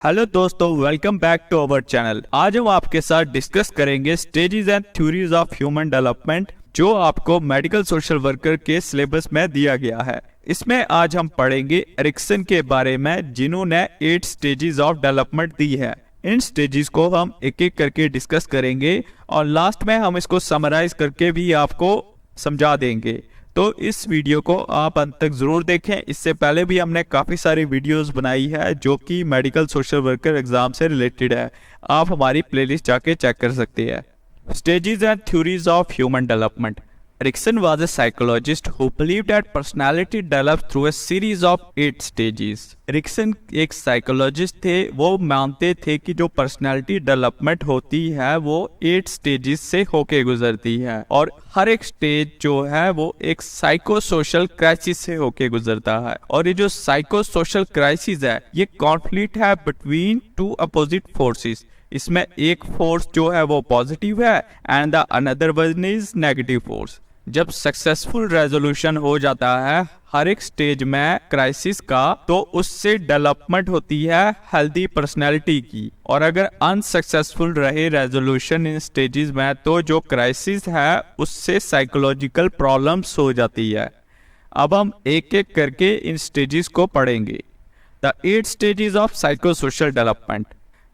Hello दोस्तों, welcome back to our channel. आज हम आपके साथ डिस्कस करेंगे stages and theories of human development, जो आपको मेडिकल सोशल वर्कर के सिलेबस में दिया गया है। इसमें आज हम पढ़ेंगे एरिक्सन के बारे में, जिन्होंने 8 स्टेजेस ऑफ डेवलपमेंट दी है। इन स्टेजेस को हम एक एक करके डिस्कस करेंगे और लास्ट में हम इसको समराइज करके भी आपको समझा देंगे। तो इस वीडियो को आप अंत तक जरूर देखें। इससे पहले भी हमने काफ़ी सारी वीडियोस बनाई है जो कि मेडिकल सोशल वर्कर एग्जाम से रिलेटेड है। आप हमारी प्लेलिस्ट जाके चेक कर सकते हैं। Stages and theories of human development. Erikson was a psychologist who believed that personality develops through a series of 8 stages. Erikson एक साइकोलॉजिस्ट थे। वो मानते थे कि जो पर्सनालिटी डेवलपमेंट होती है वो 8 स्टेजेस से होके गुजरती है और हर एक स्टेज जो है वो एक साइको सोशल क्राइसिस से होके गुजरता है। और ये जो साइको सोशल क्राइसिस है ये कॉन्फ्लिक्ट है बिटवीन टू अपोजिट फोर्सेस। इसमें एक फोर्स जो है वो पॉजिटिव है and the another one is negative force. जब सक्सेसफुल रेजोल्यूशन हो जाता है हर एक स्टेज में क्राइसिस का, तो उससे डेवलपमेंट होती है हेल्दी पर्सनैलिटी की। और अगर अनसक्सेसफुल रहे रेजोल्यूशन इन स्टेजेस में, तो जो क्राइसिस है उससे साइकोलॉजिकल प्रॉब्लम्स हो जाती है। अब हम एक एक करके इन स्टेजेस को पढ़ेंगे। The 8 stages of psychosocial development.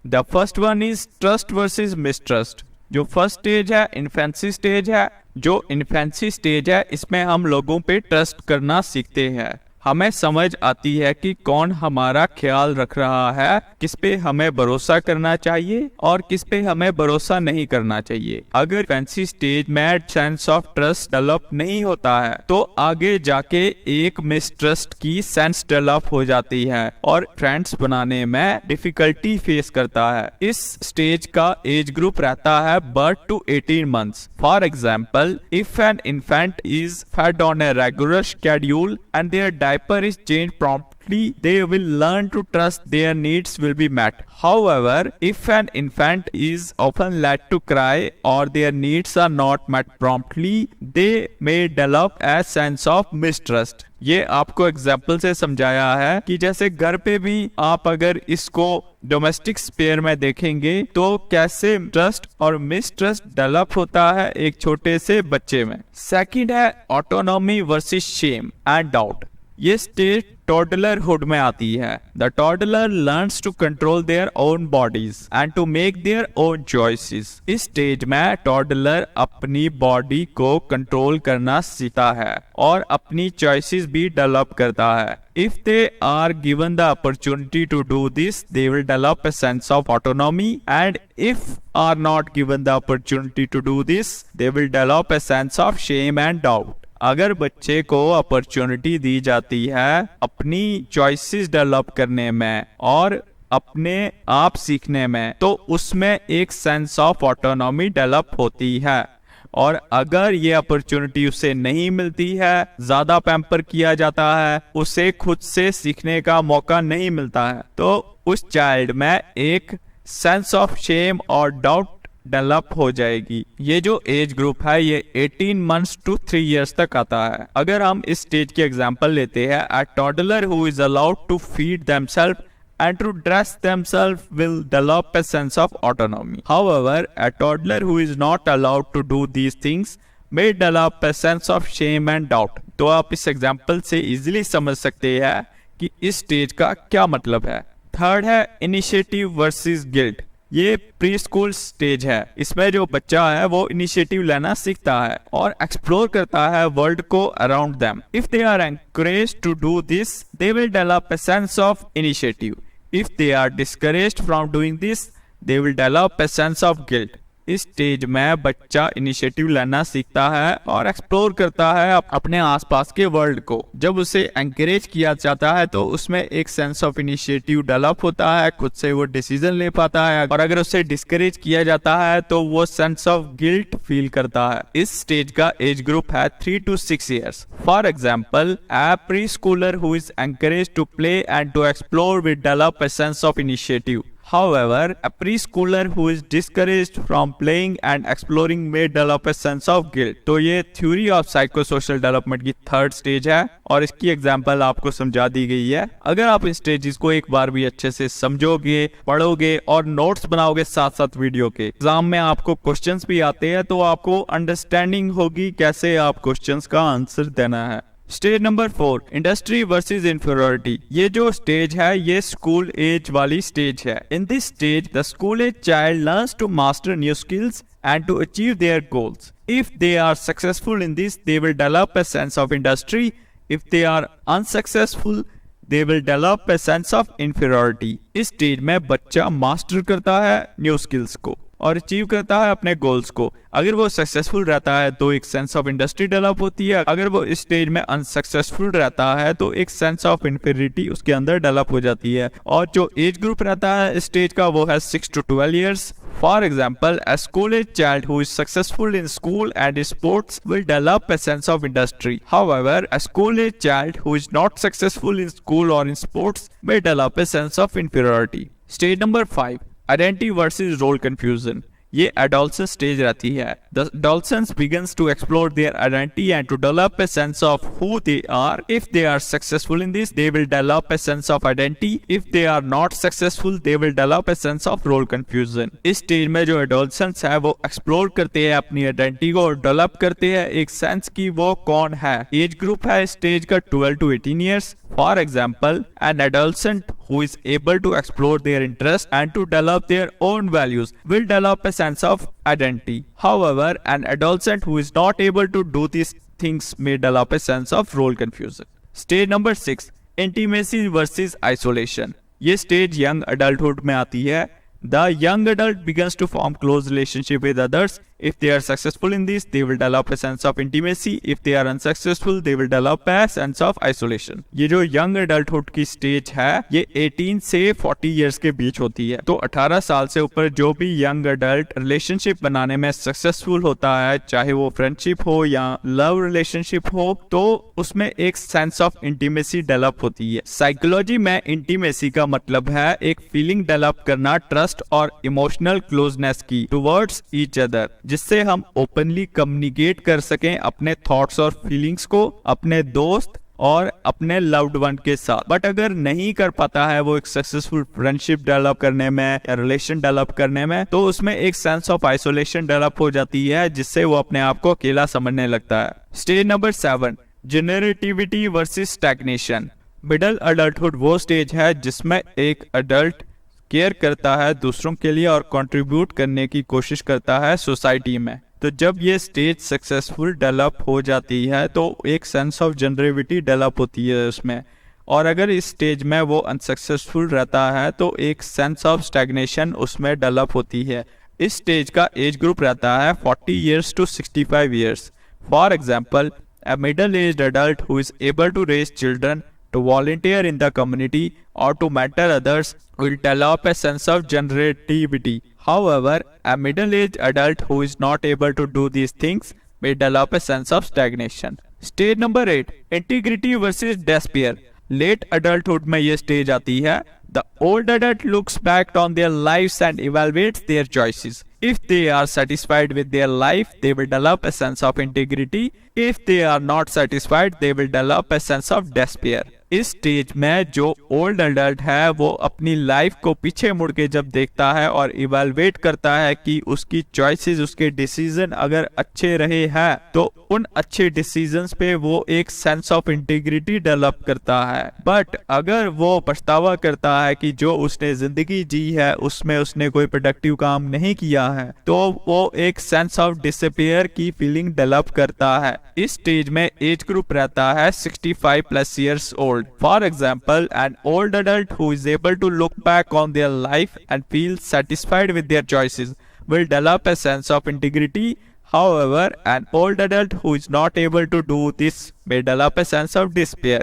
The first one is trust versus mistrust. जो फर्स्ट स्टेज है इन्फेंसी स्टेज है। जो इन्फेंसी स्टेज है इसमें हम लोगों पे ट्रस्ट करना सीखते हैं। हमें समझ आती है कि कौन हमारा ख्याल रख रहा है, किस पे हमें भरोसा करना चाहिए और किस पे हमें भरोसा नहीं करना चाहिए। अगर फैंसी स्टेज में सेंस ऑफ ट्रस्ट डेवलप नहीं होता है तो आगे जाके एक मिसट्रस्ट की सेंस डेवलप हो जाती है और फ्रेंड्स बनाने में डिफिकल्टी फेस करता है। इस स्टेज का एज ग्रुप रहता है birth to 18 months. For example, if an infant is fed on a regular schedule and their diaper is changed promptly, they will learn to trust their needs will be met. However, if an infant is often led to cry or their needs are not met promptly, they may develop a sense of mistrust. ये आपको example से समझाया है कि जैसे घर पे भी आप अगर इसको डोमेस्टिक स्पेयर में देखेंगे तो कैसे ट्रस्ट और मिसट्रस्ट डेवलप होता है एक छोटे से बच्चे में। सेकंड है autonomy versus shame and doubt. ये स्टेज टॉडलरहुड में आती है। The toddler learns to control their own bodies and to make their own choices. इस स्टेज में टॉडलर अपनी बॉडी को कंट्रोल करना सीखता है और अपनी चॉइसेस भी डेवलप करता है। If they are given the opportunity to do this, they will develop a sense of autonomy, and if are not given the opportunity to do this, they will develop a sense of shame and doubt. अगर बच्चे को opportunity दी जाती है अपनी choices develop करने में और अपने आप सीखने में, तो उसमें एक सेंस ऑफ ऑटोनॉमी डेवलप होती है। और अगर ये अपॉर्चुनिटी उसे नहीं मिलती है, ज्यादा पैम्पर किया जाता है, उसे खुद से सीखने का मौका नहीं मिलता है, तो उस चाइल्ड में एक सेंस ऑफ शेम और डाउट डेवलप हो जाएगी। ये जो एज ग्रुप है ये 18 मंथ्स टू 3 इयर्स तक आता है। अगर हम इस स्टेज की एग्जांपल लेते हैं, a toddler who is allowed to feed themselves and to dress themselves will develop a sense of autonomy. However, a toddler who is not allowed to do these things may develop a sense of shame and doubt. तो आप इस example से easily समझ सकते हैं कि इस stage का क्या मतलब है। थर्ड है इनिशिएटिव वर्सेस गिल्ट। ये प्री स्कूल स्टेज है। इसमें जो बच्चा है वो इनिशिएटिव लेना सीखता है और एक्सप्लोर करता है वर्ल्ड को around them. If they are encouraged to do this, they will develop a sense of initiative. If they are discouraged from doing this, they will develop a sense of guilt. इस stage में बच्चा initiative लेना सीखता है और explore करता है अपने आसपास के वर्ल्ड को। जब उसे एनकरेज किया जाता है तो उसमें एक सेंस ऑफ इनिशिएटिव डेवलप होता है, खुद से वो डिसीजन ले पाता है। और अगर उसे डिस्करेज किया जाता है तो वो सेंस ऑफ गिल्ट फील करता है। इस स्टेज का एज ग्रुप है 3 to 6 years. For example, a preschooler who is encouraged to play and to explore will develop a sense of initiative. However, a preschooler who is discouraged from playing and exploring may develop a sense of guilt. तो ये theory of psychosocial development की third stage है और इसकी example आपको समझा दी गई है। अगर आप इन स्टेजेस को एक बार भी अच्छे से समझोगे, पढ़ोगे और नोट्स बनाओगे साथ साथ वीडियो के, एग्जाम में आपको क्वेश्चंस भी आते हैं तो आपको अंडरस्टैंडिंग होगी कैसे आप क्वेश्चंस का आंसर देना है। Stage number 4, industry versus inferiority. ये जो स्टेज है ये स्कूल एज वाली स्टेज है। In this stage the school age child learns to master new skills and to achieve their goals. If they are successful in this, they will develop a sense of industry. If they are unsuccessful, they will develop a sense of inferiority. इस stage में बच्चा master करता है new skills को और achieve करता है अपने गोल्स को। अगर वो सक्सेसफुल रहता है तो एक सेंस ऑफ इंडस्ट्री डेवलप होती है। अगर वो इस स्टेज में अनसक्सेसफुल रहता है तो एक सेंस ऑफ इंफीरियरिटी उसके अंदर डेवलप हो जाती है। और जो एज ग्रुप रहता है इस स्टेज का वो है 6 to 12 years. For example, a school age child who is successful in school and sports will develop a sense of industry. However, a school age child who is not successful in school or in sports may develop a sense of inferiority. Stage number 5, identity versus role confusion. ये adolescent stage रहती है. The adolescents begins to explore their identity and to develop a sense of who they are. If they are successful in this, they will develop a sense of identity. If they are not successful, they will develop a sense of role confusion. इस stage में जो adolescents है वो explore करते हैं अपनी identity को और develop करते हैं एक sense की वो कौन है। Age group है इस stage का 12 to 18 years. For example, an adolescent who is able to explore their interests and to develop their own values will develop a sense of identity. However, an adolescent who is not able to do these things may develop a sense of role confusion. Stage number 6, intimacy versus isolation. ये stage young adulthood में आती है. The young adult begins to form close relationship with others. If they are successful in this, they will develop a sense of intimacy. If they are unsuccessful, they will develop a sense of isolation. ये जो young adulthood की stage है, ये 18 से 40 years के बीच होती है। तो 18 साल से ऊपर जो भी young adult relationship बनाने में successful होता है, चाहे वो friendship हो या love relationship हो, तो उसमें एक sense of intimacy develop होती है। Psychology में intimacy का मतलब है एक feeling develop करना ट्रस्ट और इमोशनल क्लोजनेस की टुवर्ड्स ईच अदर, जिससे हम ओपनली कम्युनिकेट कर सकें अपने थॉट्स और फीलिंग्स को अपने दोस्त और अपने लव्ड वन के साथ। बट अगर नहीं कर पाता है वो एक सक्सेसफुल फ्रेंडशिप डेवलप करने में या रिलेशन डेवलप करने में, तो उसमें एक सेंस ऑफ आइसोलेशन डेवलप हो जाती है जिससे वो अपने आप को अकेला समझने लगता है। Stage number 7, generativity versus stagnation. Middle adulthood वो स्टेज है जिसमें एक अडल्ट केयर करता है दूसरों के लिए और कंट्रीब्यूट करने की कोशिश करता है सोसाइटी में। तो जब ये स्टेज सक्सेसफुल डेवलप हो जाती है तो एक सेंस ऑफ जनरेटिविटी डेवलप होती है उसमें, और अगर इस स्टेज में वो अनसक्सेसफुल रहता है तो एक सेंस ऑफ स्टैग्नेशन उसमें डेवलप होती है। इस स्टेज का एज ग्रुप रहता है 40 years to 65 years. For example, a middle-aged adult who is able to raise children, to volunteer in the community or to mentor others will develop a sense of generativity. However, a middle-aged adult who is not able to do these things may develop a sense of stagnation. Stage number 8, integrity versus despair. Late adulthood में ये stage आती है. The old adult looks back on their lives and evaluates their choices. If they are satisfied with their life, they will develop a sense of integrity. If they are not satisfied, they will develop a sense of despair. इस stage में जो old adult है वो अपनी life को पीछे मुड़ के जब देखता है और इवेलुएट करता है कि उसकी चॉइसेस, उसके डिसीजन अगर अच्छे रहे हैं तो उन अच्छे डिसीजंस पे वो एक सेंस ऑफ इंटीग्रिटी डेवलप करता है। बट अगर वो पछतावा करता है कि जो उसने जिंदगी जी है उसमें उसने कोई प्रोडक्टिव काम नहीं किया है, तो वो एक सेंस ऑफ डिसअपियर की फीलिंग डेवलप करता है। इस स्टेज में एज ग्रुप रहता है 65+ years old. For example, an old adult who is able to look back on their life and feel satisfied with their choices will develop a sense of integrity. However, an old adult who is not able to do this may develop a sense of despair.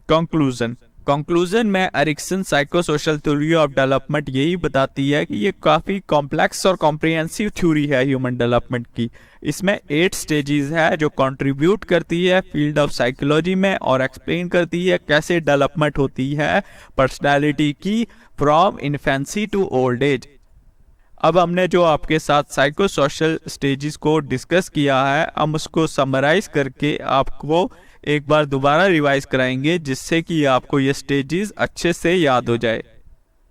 Conclusion. Conclusion में Erikson psychosocial theory of development यही बताती है कि ये काफ़ी complex और comprehensive theory है human development की। इसमें 8 स्टेजेस है जो कंट्रीब्यूट करती है फील्ड ऑफ साइकोलॉजी में और एक्सप्लेन करती है कैसे डेवलपमेंट होती है पर्सनैलिटी की from infancy to old age. अब हमने जो आपके साथ साइकोसोशल स्टेजेस को डिस्कस किया है, हम उसको समराइज करके आपको एक बार दोबारा रिवाइज कराएंगे जिससे कि आपको ये स्टेजेस अच्छे से याद हो जाए।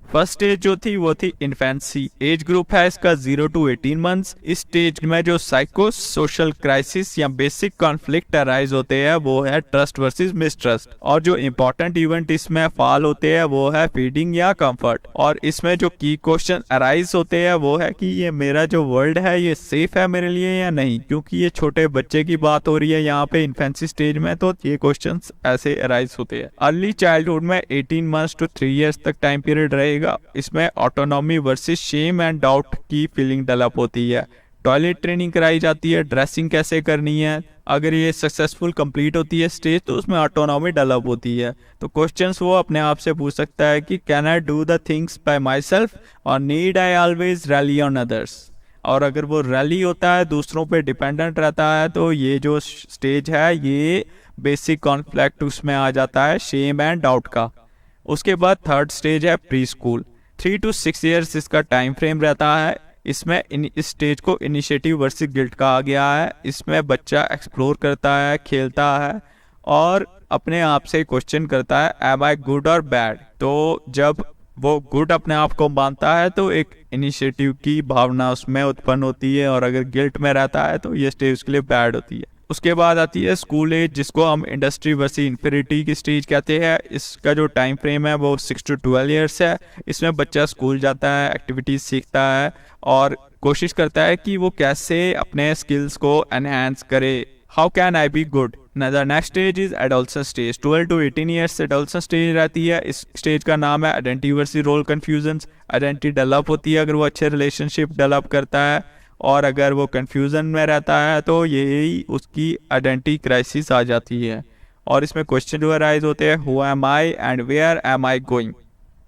फर्स्ट स्टेज जो थी वो थी इन्फेंसी। एज ग्रुप है इसका 0 to 18 मंथ्स। इस स्टेज में जो साइको सोशल क्राइसिस या बेसिक कॉन्फ्लिक्ट अराइज होते हैं वो है ट्रस्ट वर्सेस मिसट्रस्ट, और जो इंपॉर्टेंट इवेंट इसमें फॉल होते हैं वो है फीडिंग या कंफर्ट। और इसमें जो की क्वेश्चन अराइज होते हैं वो है कि ये मेरा जो वर्ल्ड है ये सेफ है मेरे लिए या नहीं, क्योंकि ये छोटे बच्चे की बात हो रही है यहाँ पे इन्फेंसी स्टेज में, तो ये क्वेश्चन ऐसे अराइज होते हैं। अर्ली चाइल्डहुड में 18 मंथ्स to 3 years तक टाइम पीरियड रहेगा। इसमें autonomy versus shame and doubt की फीलिंग डेवलप होती है। टॉयलेट ट्रेनिंग कराई जाती है, ड्रेसिंग कैसे करनी है। अगर ये सक्सेसफुल कंप्लीट होती है स्टेज तो उसमें ऑटोनॉमी डेवलप होती है। तो क्वेश्चंस वो अपने आप से पूछ सकता है कि can I do the things by myself और need I always rely on others. और अगर वो रैली होता है, दूसरों पे डिपेंडेंट रहता है, तो ये जो स्टेज है ये बेसिक कॉन्फ्लिक्ट उसमें आ जाता है, शेम एंड डाउट का। उसके बाद थर्ड स्टेज है प्री स्कूल। 3 to 6 years इसका टाइम फ्रेम रहता है। इसमें इस स्टेज को इनिशिएटिव वर्सेस गिल्ट कहा गया है। इसमें बच्चा एक्सप्लोर करता है, खेलता है और अपने आप से क्वेश्चन करता है एम आई गुड और बैड। तो जब वो गुड अपने आप को मानता है तो एक इनिशिएटिव की भावना उसमें उत्पन्न होती है, और अगर गिल्ट में रहता है तो ये स्टेज उसके लिए बैड होती है। उसके बाद आती है स्कूल एज, जिसको हम इंडस्ट्री वर्सेस इंफिनिटी की स्टेज कहते हैं। इसका जो टाइम फ्रेम है वो 6 to 12 years है। इसमें बच्चा स्कूल जाता है, एक्टिविटीज सीखता है और कोशिश करता है कि वो कैसे अपने स्किल्स को एनहांस करे। How can I be good. The next stage is adolescence stage. 12 to 18 years adolescence stage रहती है। इस स्टेज का नाम है identity versus role confusion. Identity develop होती है अगर वो अच्छे रिलेशनशिप डेवलप करता है, और अगर वो कंफ्यूजन में रहता है तो यही उसकी आइडेंटिटी क्राइसिस आ जाती है। और इसमें क्वेश्चन जो अराइज होते हैं who am I and where am I going.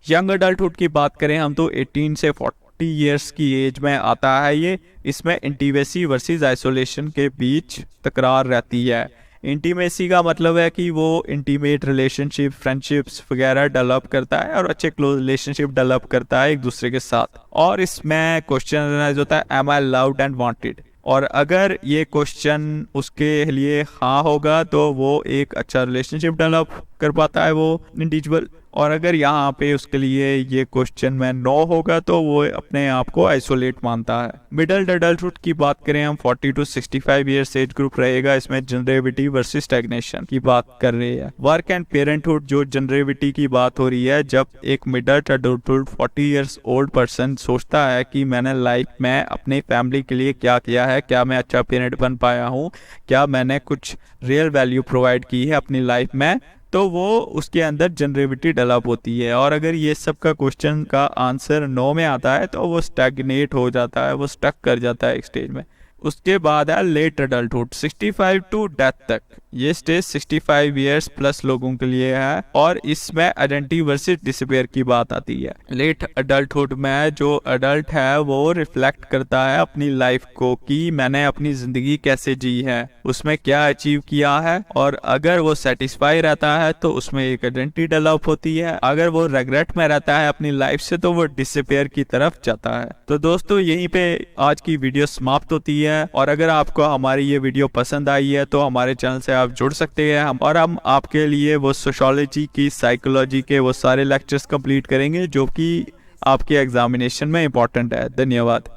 Young adulthood की बात करें हम तो 18 से 40 years की एज में आता है ये। इसमें इंटीमेसी वर्सेस आइसोलेशन के बीच तकरार रहती है। इंटीमेसी का मतलब है कि वो इंटीमेट रिलेशनशिप, फ्रेंडशिप्स वगैरह डेवलप करता है और अच्छे क्लोज रिलेशनशिप डेवलप करता है एक दूसरे के साथ। और इसमें क्वेश्चन अराइज होता है am I loved and wanted, और अगर ये क्वेश्चन उसके लिए हाँ होगा तो वो एक अच्छा रिलेशनशिप डेवलप कर पाता है वो इंडिविजुअल, और अगर यहाँ पे उसके लिए ये क्वेश्चन में नो होगा तो वो अपने आप को आइसोलेट मानता है। मिडल अडल्टहुड की बात करें हम 40 to 65 years एज ग्रुप रहेगा। इसमें जनरेटिविटी वर्सेस स्टैग्नेशन की बात कर रही है। वर्क एंड पेरेंटहुड, जो जनरेटिविटी की बात हो रही है, जब एक middle adulthood 40 years old person सोचता है कि मैंने लाइफ में अपनी फैमिली के लिए क्या किया है, क्या मैं अच्छा पेरेंट बन पाया हूँ, क्या मैंने कुछ रियल वैल्यू प्रोवाइड की है अपनी लाइफ में, तो वो उसके अंदर जनरेटिविटी डेवलप होती है। और अगर ये सब का क्वेश्चन का आंसर नो में आता है तो वो स्टैग्नेट हो जाता है, वो स्टक कर जाता है एक स्टेज में। उसके बाद है लेट अडल्टहुड, 65 टू डेथ तक। ये स्टेज 65 years प्लस लोगों के लिए है, और इसमें आइडेंटिटी वर्सेस डिसअपीयर की बात आती है। लेट अडल्टहुड में जो अडल्ट है वो रिफ्लेक्ट करता है अपनी लाइफ को कि मैंने अपनी जिंदगी कैसे जी है, उसमें क्या अचीव किया है, और अगर वो सेटिस्फाई रहता है तो उसमें एक आइडेंटिटी डेवलप होती है। अगर वो रिग्रेट में रहता है अपनी लाइफ से तो वो डिसअपीयर की तरफ जाता है। तो दोस्तों यहीं पे आज की वीडियो समाप्त होती है, और अगर आपको हमारी ये वीडियो पसंद आई है तो हमारे चैनल से आप जुड़ सकते हैं। हम आपके लिए वो सोशियोलॉजी की, साइकोलॉजी के वो सारे लेक्चर्स कंप्लीट करेंगे जो कि आपके एग्जामिनेशन में इंपॉर्टेंट है। धन्यवाद।